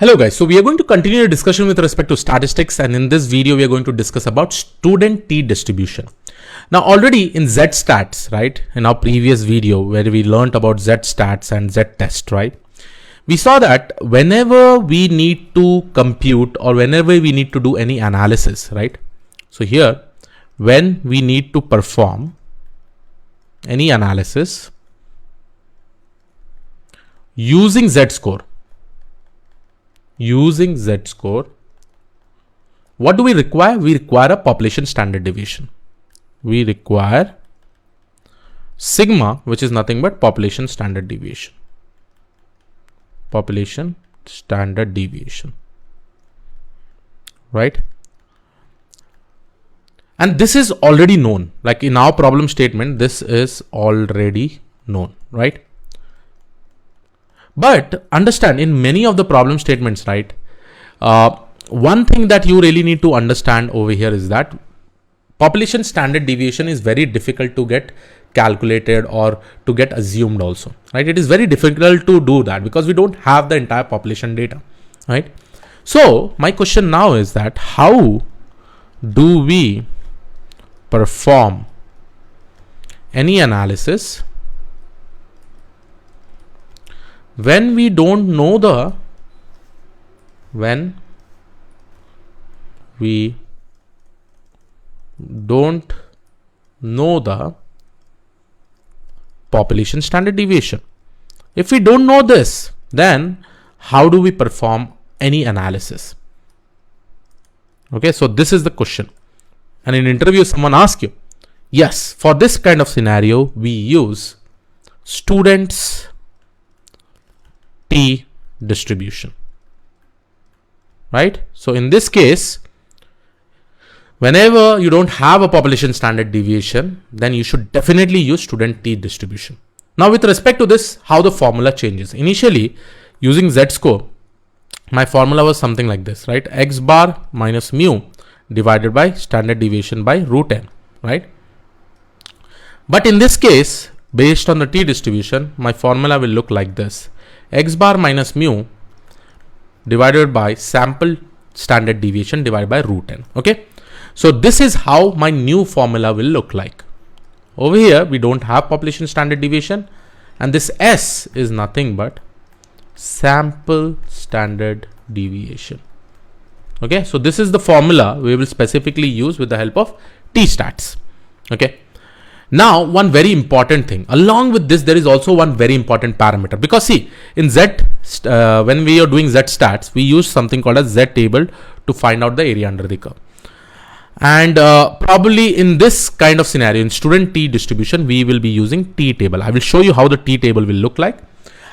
Hello guys, so we are going to continue the discussion with respect to statistics, and in this video we are going to discuss about student t distribution. Now already in Z-stats, right, in our previous video where we learned about Z-stats and Z-test, right, we saw that whenever we need to compute or whenever we need to do any analysis, right, so here when we need to perform any analysis using Z-score, what do we require? We require a population standard deviation. We require sigma, which is nothing but population standard deviation. Population standard deviation, right? And this is already known. Like in our problem statement, this is already known, right? But understand, in many of the problem statements, right, one thing that you really need to understand over here is that population standard deviation is very difficult to get calculated or to get assumed also, right? It is very difficult to do that because we don't have the entire population data, right? So my question now is that how do we perform any analysis when we don't know the population standard deviation? If we don't know this, then how do we perform any analysis? Okay, so this is the question. And in interview, someone asks you, yes, for this kind of scenario, we use students t distribution, right? So in this case, whenever you don't have a population standard deviation, then you should definitely use student t distribution. Now with respect to this, how the formula changes. Initially, using z-score, my formula was something like this, right? X bar minus mu divided by standard deviation by root n, right? But in this case, based on the t distribution, my formula will look like this: x bar minus mu divided by sample standard deviation divided by root n. Okay, so this is how my new formula will look like. Over here we don't have population standard deviation, and this s is nothing but sample standard deviation. Okay, so this is the formula we will specifically use with the help of t-stats. Okay, now one very important thing, along with this there is also one very important parameter, because see, in when we are doing Z-stats, we use something called as Z-table to find out the area under the curve. And probably in this kind of scenario, in student t distribution, we will be using t-table. I will show you how the t-table will look like.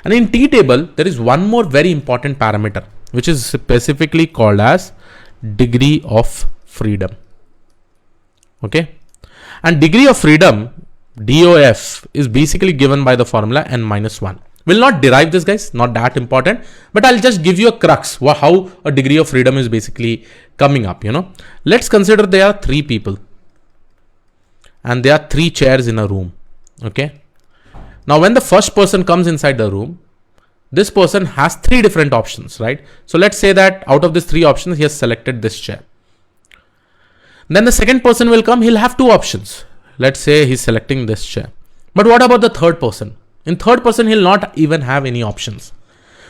And in t-table, there is one more very important parameter, which is specifically called as degree of freedom. Okay. And degree of freedom, DOF, is basically given by the formula n minus 1. We'll not derive this, guys, not that important, but I'll just give you a crux how a degree of freedom is basically coming up, you know. Let's consider there are 3 people and there are 3 chairs in a room. Okay. Now when the first person comes inside the room, this person has 3 different options, right? So let's say that out of these 3 options, he has selected this chair. Then the second person will come, he'll have 2 options. Let's say he's selecting this chair. But what about the third person? In third person, he'll not even have any options.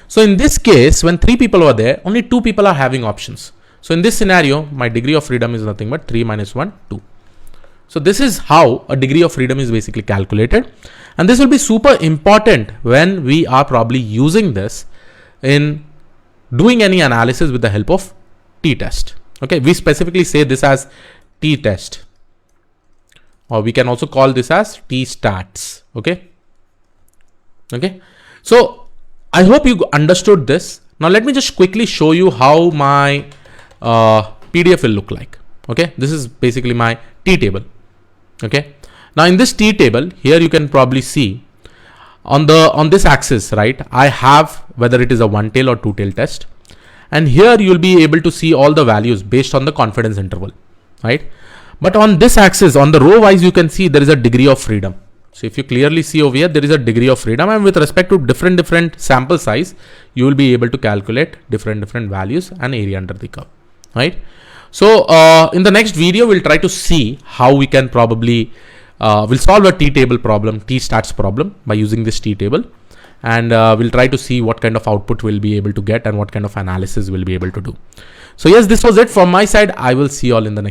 So in this case, when 3 people are there, only 2 people are having options. So in this scenario, my degree of freedom is nothing but 3 minus 1, 2. So this is how a degree of freedom is basically calculated. And this will be super important when we are probably using this in doing any analysis with the help of t-test. Okay, we specifically say this as t-test, or we can also call this as t-stats. Okay. Okay. So I hope you understood this. Now let me just quickly show you how my PDF will look like. Okay. This is basically my t-table. Okay. Now in this t-table here, you can probably see on this axis, right, I have whether it is a 1-tail or 2-tail test. And here you will be able to see all the values based on the confidence interval, right? But on this axis, on the row wise, you can see there is a degree of freedom. So if you clearly see over here, there is a degree of freedom, and with respect to different sample size, you will be able to calculate different values and area under the curve, right? So in the next video, we'll try to see how we can probably we'll solve a t-table problem, t-stats problem by using this t-table, and we'll try to see what kind of output we'll be able to get and what kind of analysis we'll be able to do. So yes, this was it from my side. I will see you all in the next